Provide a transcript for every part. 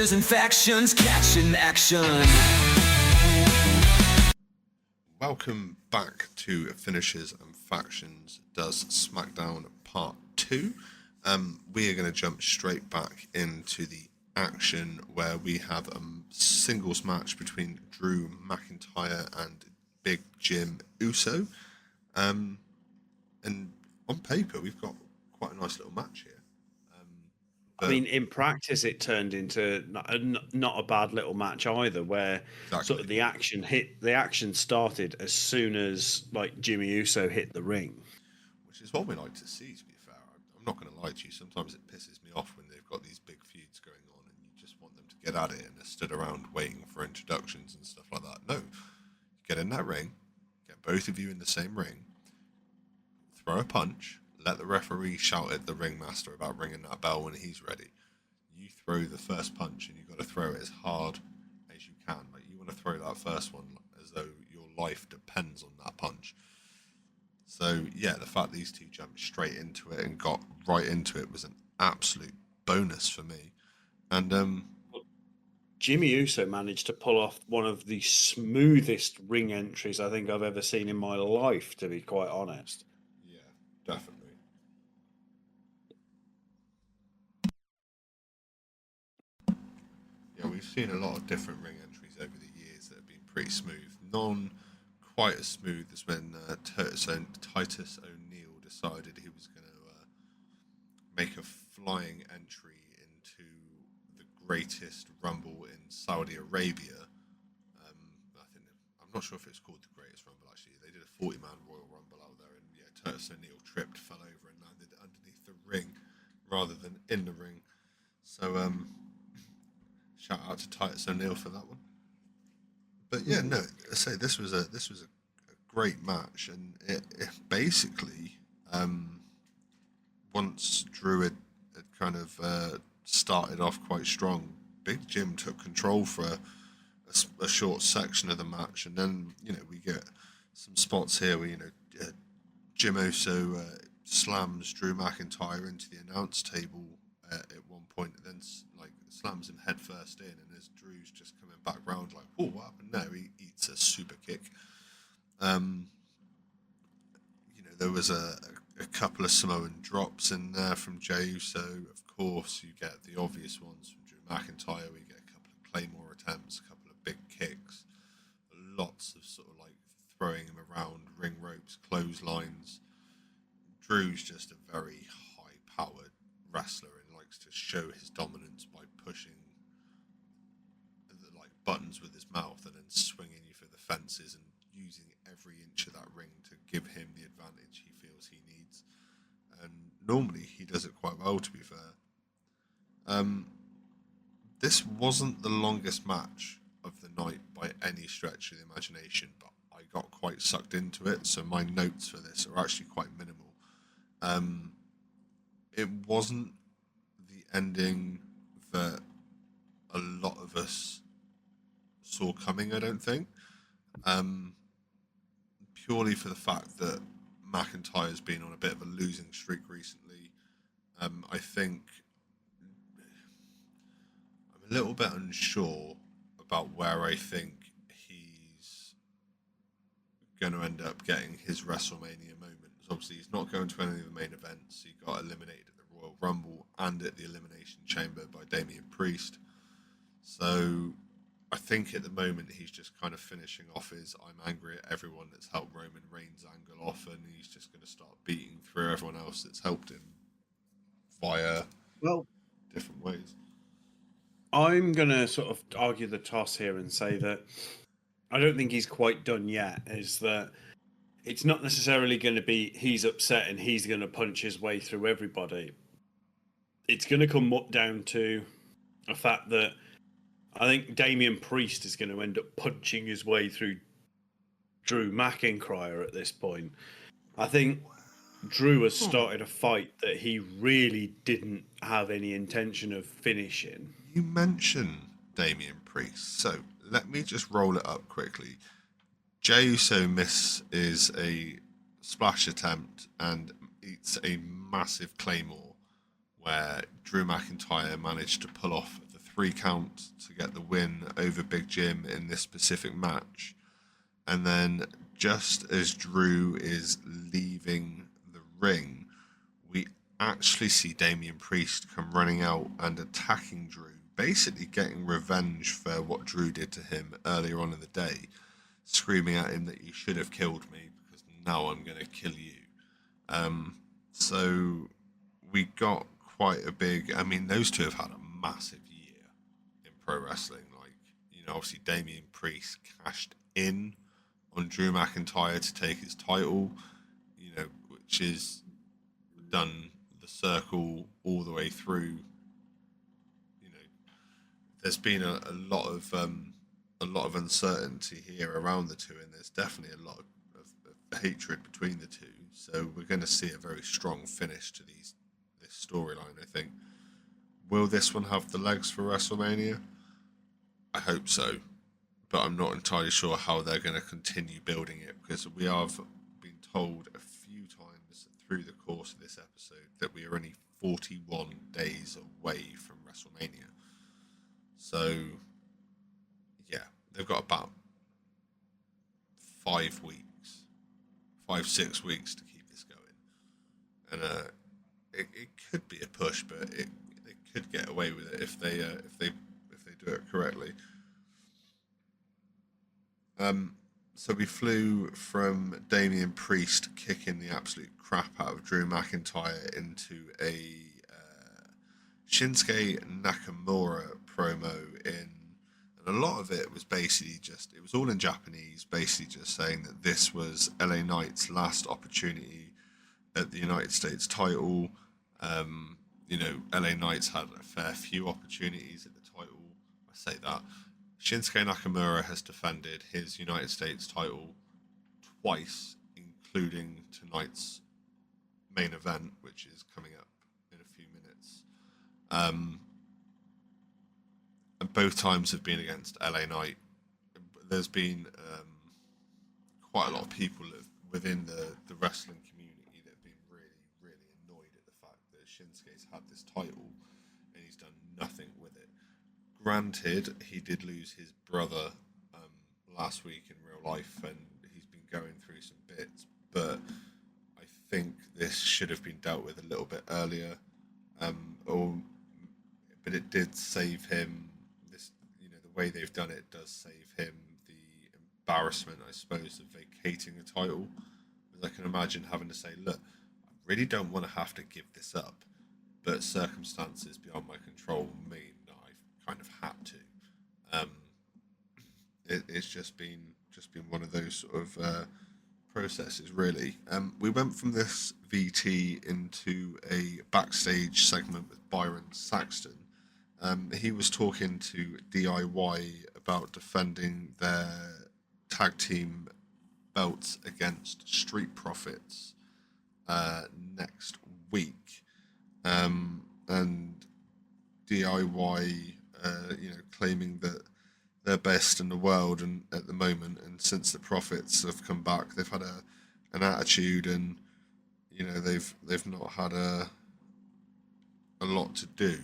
finishers and factions catching action. Welcome back to Finishers and Factions Does Smackdown Part 2. We are going to jump straight back into the action where we have a singles match between Drew McIntyre and Big Jim Uso. And on paper, we've got quite a nice little match here. I mean, in practice, it turned into not a bad little match either, where sort of the action started as soon as like Jimmy Uso hit the ring, which is what we like to see. To be fair, I'm not going to lie to you. Sometimes it pisses me off when they've got these big feuds going on, and you just want them to get at it, and they're stood around waiting for introductions and stuff like that. No, get in that ring, get both of you in the same ring, throw a punch. Let the referee shout at the ringmaster about ringing that bell when he's ready. You throw the first punch, and you've got to throw it as hard as you can. Like, you want to throw that first one as though your life depends on that punch. So yeah, the fact these two jumped straight into it and got right into it was an absolute bonus for me. And Jimmy Uso managed to pull off one of the smoothest ring entries I think I've ever seen in my life, to be quite honest. Yeah, definitely. Yeah, we've seen a lot of different ring entries over the years that have been pretty smooth. None quite as smooth as when Titus O'Neil decided he was going to make a flying entry into the greatest Rumble in Saudi Arabia. I'm not sure if it's called the greatest Rumble, actually. They did a 40-man Royal Rumble out there, and yeah, Titus O'Neil tripped, fell over, and landed underneath the ring rather than in the ring. So, shout out to Titus O'Neil for that one. But yeah, no, I say this was a great match, and it basically once Drew had kind of started off quite strong, Big Jim took control for a short section of the match, and then we get some spots here where Jim Uso slams Drew McIntyre into the announce table at one point, and then slams him head first in, and as Drew's just coming back round like, oh, what happened? No, he eats a super kick. There was a couple of Samoan drops in there from Jey Uso. Of course, you get the obvious ones from Drew McIntyre. We get a couple of Claymore attempts, a couple of big kicks, lots of sort of like throwing him around, ring ropes, clotheslines. Drew's just a very high-powered wrestler and likes to show his dominance by pushing the buttons with his mouth and then swinging you for the fences and using every inch of that ring to give him the advantage he feels he needs. And normally he does it quite well, to be fair. This wasn't the longest match of the night by any stretch of the imagination, but I got quite sucked into it, so my notes for this are actually quite minimal. It wasn't the ending that a lot of us saw coming, I don't think. Purely for the fact that McIntyre's been on a bit of a losing streak recently. I think I'm a little bit unsure about where I think he's going to end up getting his WrestleMania moment. Obviously, he's not going to any of the main events. He got eliminated at the Royal Rumble and at the Elimination Chamber by Damian Priest. So I think at the moment he's just kind of finishing off his I'm angry at everyone that's helped Roman Reigns angle off, and he's just going to start beating through everyone else that's helped him via different ways. I'm going to sort of argue the toss here and say that I don't think he's quite done yet, is that it's not necessarily going to be he's upset and he's going to punch his way through everybody. It's going to come up down to the fact that I think Damian Priest is going to end up punching his way through Drew McIntyre at this point. I think Drew has started a fight that he really didn't have any intention of finishing. You mentioned Damian Priest, so let me just roll it up quickly. Jey Uso misses a splash attempt and eats a massive Claymore where Drew McIntyre managed to pull off the 3 count to get the win over Big Jim in this specific match. And then just as Drew is leaving the ring, we actually see Damian Priest come running out and attacking Drew, basically getting revenge for what Drew did to him earlier on in the day, screaming at him that you should have killed me because now I'm going to kill you. So we got quite a big... I mean, those two have had a massive year in pro wrestling. Like, you know, obviously Damian Priest cashed in on Drew McIntyre to take his title, you know, which is done the circle all the way through. You know, there's been a lot of uncertainty here around the two, and there's definitely a lot of hatred between the two. So we're going to see a very strong finish to this storyline, I think. Will this one have the legs for WrestleMania? I hope so, but I'm not entirely sure how they're going to continue building it, because we have been told a few times through the course of this episode that we are only 41 days away from WrestleMania. So, yeah, they've got about 5 6 weeks to keep this going. And it could be a push, but they could get away with it if they do it correctly. So we flew from Damian Priest kicking the absolute crap out of Drew McIntyre into a Shinsuke Nakamura promo and a lot of it was basically it was all in Japanese, basically just saying that this was LA Knight's last opportunity at the United States title. You know, LA Knight's had a fair few opportunities at the title. I say that. Shinsuke Nakamura has defended his United States title twice, including tonight's main event, which is coming up in a few minutes. And both times have been against LA Knight. There's been quite a lot of people within the wrestling community that have been really, really annoyed at the fact that Shinsuke's had this title and he's done nothing with it. Granted, he did lose his brother last week in real life, and he's been going through some bits, but I think this should have been dealt with a little bit earlier. But it did save him. The way they've done it does save him the embarrassment, I suppose, of vacating a title. Because I can imagine having to say, look, I really don't want to have to give this up, but circumstances beyond my control mean that I've kind of had to. It's just been one of those sort of processes, really. We went from this VT into a backstage segment with Byron Saxton. He was talking to DIY about defending their tag team belts against Street Profits next week, and DIY, claiming that they're best in the world and at the moment. And since the Profits have come back, they've had an attitude, and they've not had a lot to do.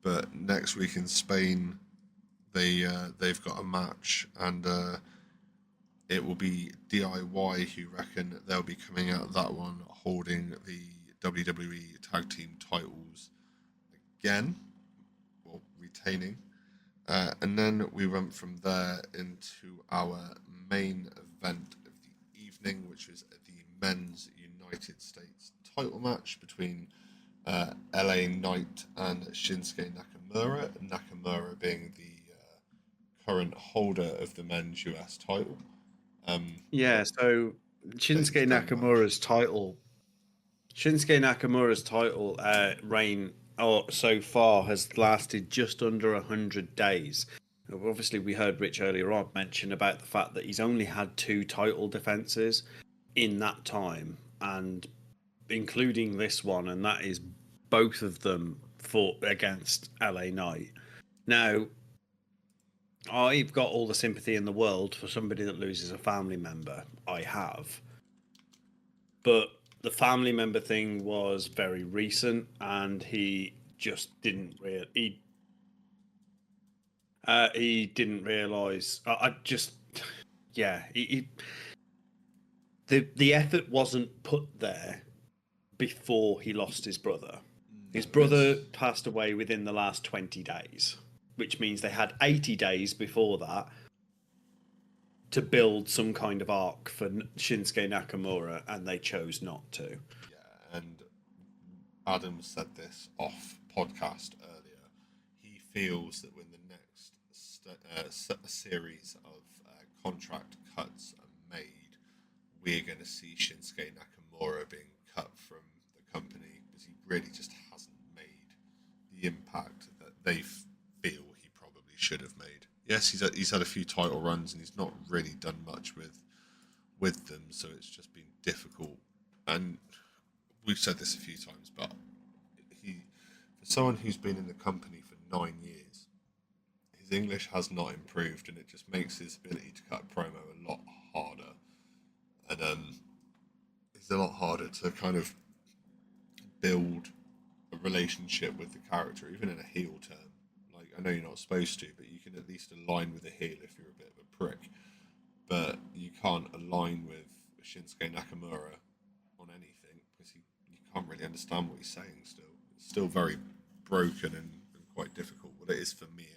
But next week in Spain, they've got a match, and it will be DIY who reckon they'll be coming out of that one holding the WWE Tag Team titles again, or retaining. And then we went from there into our main event of the evening, which was the Men's United States title match between LA Knight and Shinsuke Nakamura. Nakamura being the current holder of the men's US title. So Shinsuke Nakamura's title reign so far has lasted just under 100 days. Obviously, we heard Rich earlier on mention about the fact that he's only had 2 title defenses in that time, and including this one, and that is both of them fought against LA Knight. Now, I've got all the sympathy in the world for somebody that loses a family member. I have. But the family member thing was very recent, and he just didn't really... He didn't realise. I just, yeah, the effort wasn't put there before he lost his brother. No, His brother it's passed away within the last 20 days, which means they had 80 days before that to build some kind of arc for Shinsuke Nakamura, and they chose not to. yeah, and Adam said this off podcast earlier. He feels that when the next series of contract cuts are made, we're going to see Shinsuke Nakamura being cut from the company because he really just hasn't made the impact that they feel he probably should have made. Yes, he's had a few title runs and he's not really done much with them, so it's just been difficult. And we've said this a few times, but he, for someone who's been in the company for 9 years, his English has not improved, and it just makes his ability to cut promo a lot harder. And it's a lot harder to kind of build a relationship with the character, even in a heel term. Like, I know you're not supposed to, but you can at least align with a heel if you're a bit of a prick. But you can't align with Shinsuke Nakamura on anything because you can't really understand what he's saying still. It's still very broken and quite difficult. Well, it is for me anyway.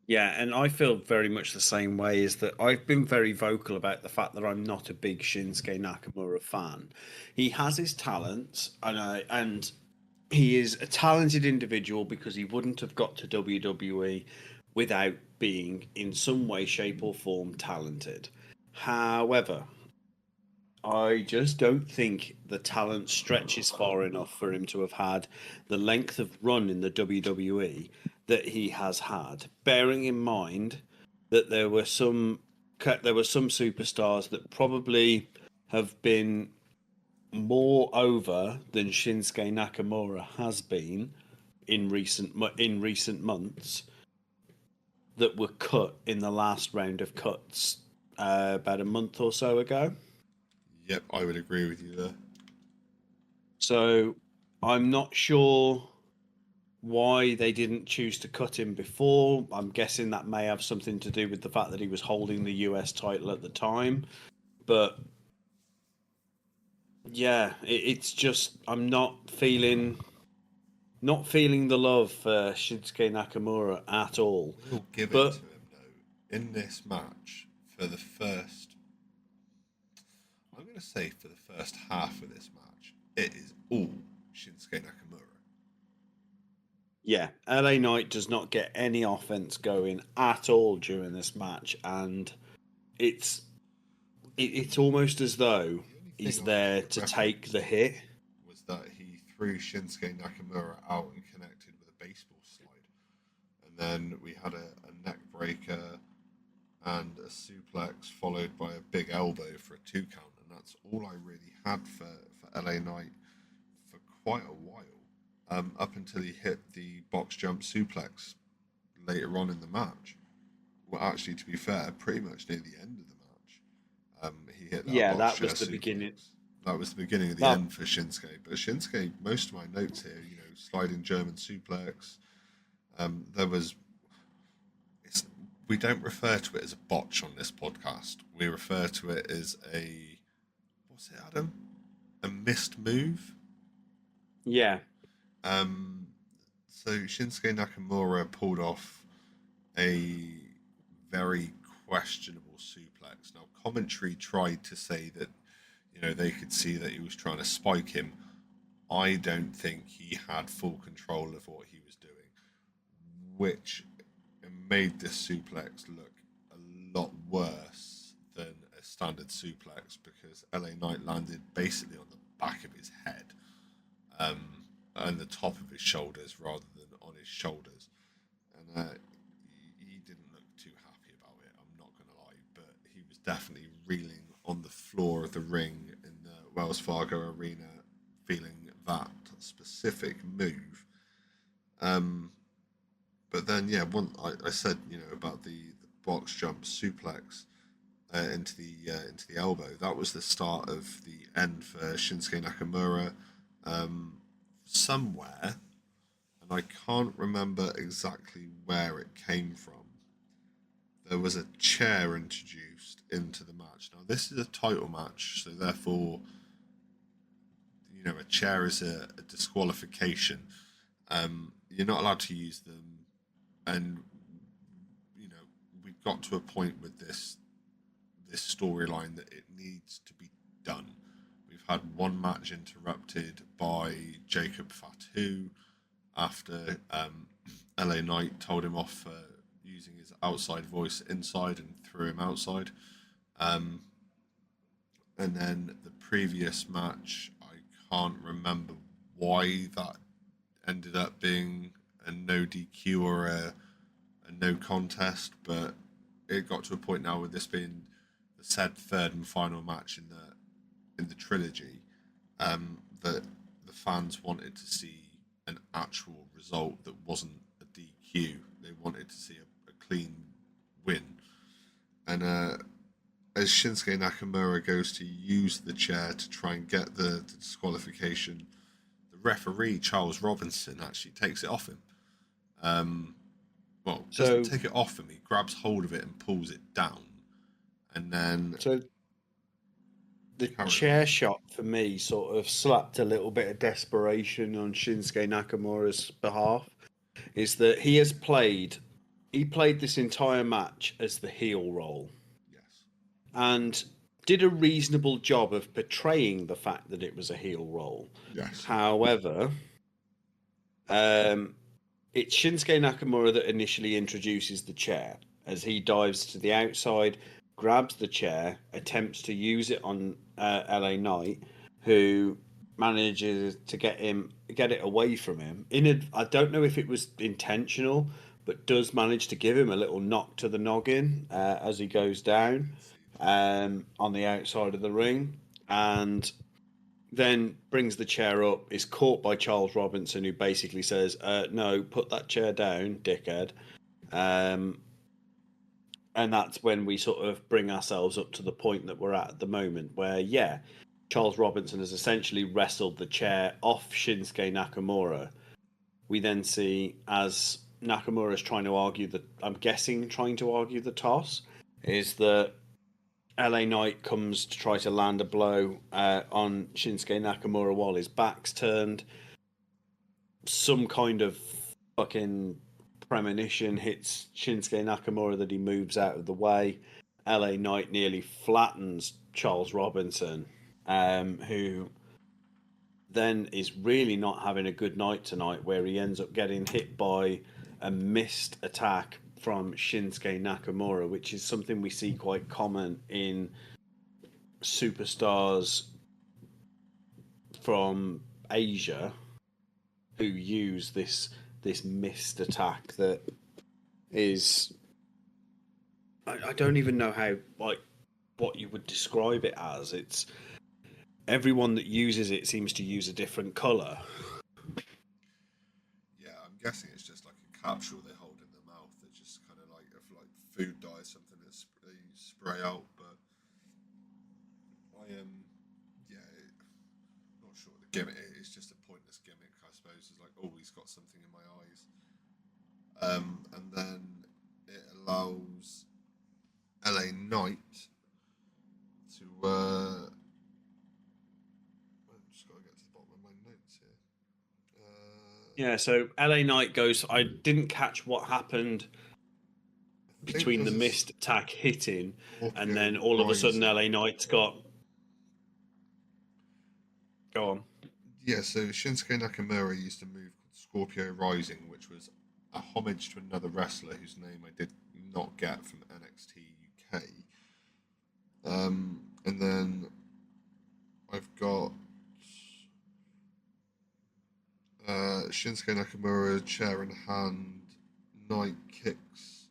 Yeah, and I feel very much the same way. Is that I've been very vocal about the fact that I'm not a big Shinsuke Nakamura fan. He has his talents, and he is a talented individual because he wouldn't have got to WWE without being in some way, shape, or form talented. However, I just don't think the talent stretches far enough for him to have had the length of run in the WWE that he has had. Bearing in mind that there were some superstars that probably have been more over than Shinsuke Nakamura has been in recent months that were cut in the last round of cuts about a month or so ago. Yep, I would agree with you there. So I'm not sure why they didn't choose to cut him before. I'm guessing that may have something to do with the fact that he was holding the US title at the time. But yeah, it's just I'm not feeling the love for Shinsuke Nakamura at all. We'll give it But to him though. In this match, for the first, I'm going to say for the first half of this match, it is all Shinsuke Nakamura. yeah, LA Knight does not get any offense going at all during this match, and it's it's almost as though The only he's thing I there could to take reference the hit. was that he threw Shinsuke Nakamura out and connected with a baseball slide. And then we had a neck breaker and a suplex followed by a big elbow for a 2 count. And that's all I really had for LA Knight for quite a while. Up until he hit the box jump suplex later on in the match. Well, actually, to be fair, pretty much near the end of the match, he hit that Yeah, box that chair was the beginning. suplex. That was the beginning of the That end for Shinsuke. But Shinsuke, most of my notes here, sliding German suplex. There was. It's, we don't refer to it as a botch on this podcast. We refer to it as a. What's it, Adam? A missed move. yeah, Um, so Shinsuke Nakamura pulled off a very questionable suplex. Now, commentary tried to say that they could see that he was trying to spike him. I don't think he had full control of what he was doing, which made this suplex look a lot worse than a standard suplex because LA Knight landed basically on the back of his head and the top of his shoulders rather than on his shoulders. And he didn't look too happy about it, I'm not going to lie, but he was definitely reeling on the floor of the ring in the Wells Fargo Arena, feeling that specific move. But then, yeah, I said, about the box jump suplex into the elbow. That was the start of the end for Shinsuke Nakamura. Somewhere, and and I can't remember exactly where it came from. There was a chair introduced into the match. Now, this is a title match, so therefore, a chair is a disqualification. You're not allowed to use them, and we've got to a point with this storyline that it needs to be done. We've had one match interrupted by Jacob Fatu after LA Knight told him off for using his outside voice inside and threw him outside. And then the previous match, I can't remember why that ended up being a no DQ or a no contest, but it got to a point now with this being the said third and final match in the trilogy, that the fans wanted to see an actual result that wasn't a DQ. They wanted to see a clean win. And as Shinsuke Nakamura goes to use the chair to try and get the disqualification, the referee, Charles Robinson, actually takes it off him. Doesn't take it off him. He grabs hold of it and pulls it down. And then... So the chair shot, for me, sort of slapped a little bit of desperation on Shinsuke Nakamura's behalf. Is that he played this entire match as the heel role. Yes. And did a reasonable job of portraying the fact that it was a heel role. Yes. However, it's Shinsuke Nakamura that initially introduces the chair as he dives to the outside, grabs the chair, attempts to use it on LA Knight, who manages to get it away from him. I don't know if it was intentional, but does manage to give him a little knock to the noggin as he goes down on the outside of the ring, and then brings the chair up, is caught by Charles Robinson, who basically says, no, put that chair down, dickhead. And that's when we sort of bring ourselves up to the point that we're at the moment, where, Charles Robinson has essentially wrestled the chair off Shinsuke Nakamura. We then see, as Nakamura is trying to argue the toss, is that LA Knight comes to try to land a blow on Shinsuke Nakamura while his back's turned. Some kind of fucking premonition hits Shinsuke Nakamura that he moves out of the way. LA Knight nearly flattens Charles Robinson, who then is really not having a good night tonight, where he ends up getting hit by a missed attack from Shinsuke Nakamura, which is something we see quite common in superstars from Asia who use this missed attack that is, I don't even know how, what you would describe it as. It's everyone that uses it seems to use a different color. Yeah, I'm guessing it's just like a capsule they hold in their mouth that just kind of like, if like food dye, something that they spray out. But I am, not sure what the gimmick is. It's just a pointless gimmick, I suppose. It's like, oh, he's got something in my eyes. And then it allows LA Knight to I've just got to get to the bottom of my notes here. So LA Knight goes, I didn't catch what happened between the missed attack hitting and then all of a sudden LA Knight's got... Go on. Yeah, so Shinsuke Nakamura used a move called Scorpio Rising, which was a homage to another wrestler whose name I did not get from NXT UK. And then I've got Shinsuke Nakamura, chair in hand, Knight kicks,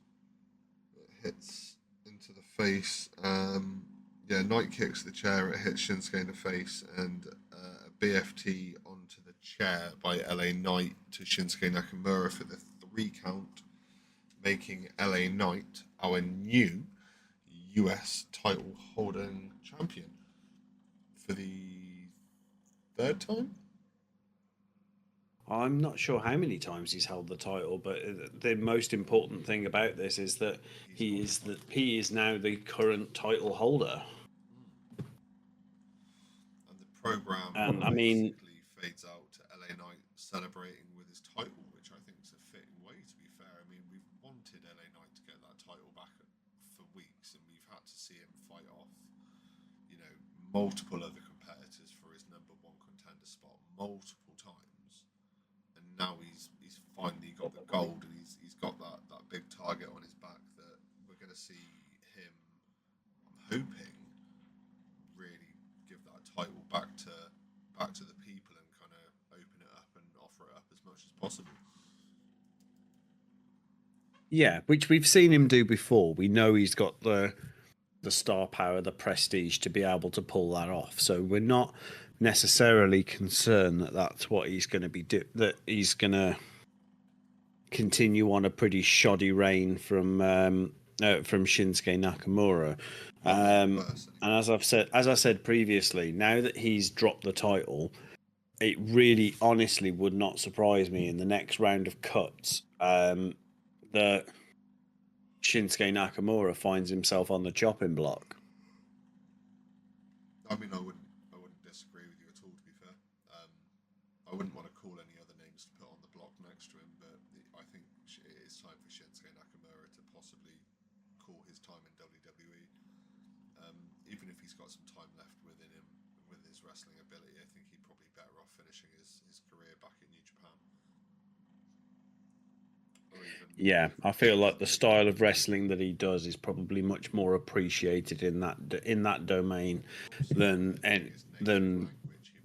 hits into the face. Knight kicks the chair, it hits Shinsuke in the face, and a BFT onto the chair by LA Knight to Shinsuke Nakamura for the 3 count, making LA Knight our new US title holding champion for the 3rd time. I'm not sure how many times he's held the title, but the most important thing about this is that he is now the current title holder. And the program And I mean, basically fades out to LA Knight celebrating with his title, which I think is a fitting way, to be fair. I mean, we've wanted LA Knight to get that title back for weeks, and we've had to see him fight off, you know, multiple other competitors for his #1 contender spot multiple times. And now he's finally got the gold, and he's got that big target on his back that we're going to see him, I'm hoping, really give that title back to the people and kind of open it up and offer it up as much as possible. yeah, which we've seen him do before. We know he's got the star power, the prestige to be able to pull that off. So we're not necessarily concerned that that's what he's going to be that he's going to continue on a pretty shoddy reign from Shinsuke Nakamura. And as I said previously, now that he's dropped the title, it really honestly would not surprise me in the next round of cuts that Shinsuke Nakamura finds himself on the chopping block. I mean, I wouldn't disagree with you at all, to be fair. I wouldn't want to call any other names to put on the block next to him, but I think it is time for Shinsuke Nakamura to possibly call his time in WWE. Even if he's got some time left within him with his wrestling ability, I think he'd probably better off finishing his career back in New Japan. Yeah, I feel like the style of wrestling that he does is probably much more appreciated in that domain than language, he'd be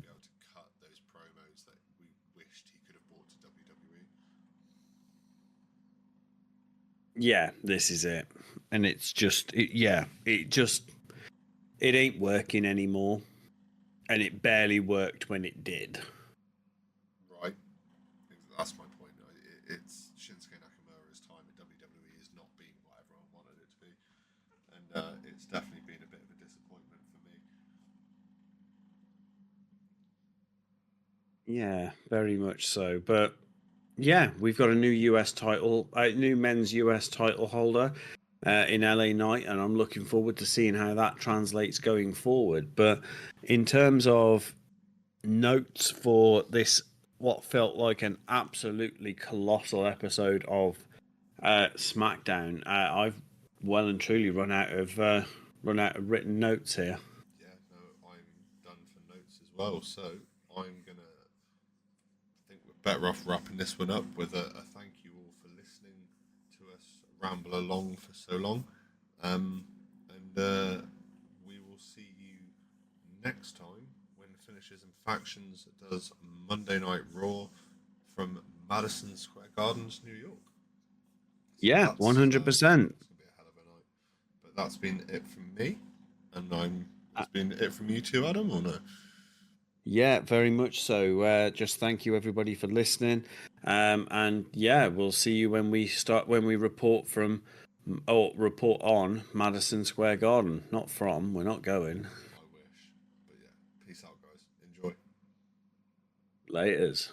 able to cut those promos that we wished he could have brought to WWE. Yeah, this is it, and it's just it ain't working anymore, and it barely worked when it did. Right, that's my point. It's Shinsuke Nakamura's time at WWE has not been what everyone wanted it to be, and it's definitely been a bit of a disappointment for me. Yeah, very much so. But yeah, we've got a new new men's US title holder in LA Knight, and I'm looking forward to seeing how that translates going forward. But in terms of notes for this, what felt like an absolutely colossal episode of Smackdown, I've well and truly run out of written notes here. Yeah, no, I'm done for notes as well, so I'm gonna. I think we're better off wrapping this one up with a thank you all for listening to us ramble along for so long, and we will see you next time when Finishes and Factions does Monday Night Raw from Madison Square Gardens, New York. So Yeah, 100%. It's gonna be a hell of a night. But that's been it from me, and it's been it from you too, Adam, or no? Yeah, very much so. Just thank you everybody for listening, and yeah, we'll see you when we report report on Madison Square Garden. Not from. We're not going. I wish. But yeah, peace out, guys. Enjoy. Laters.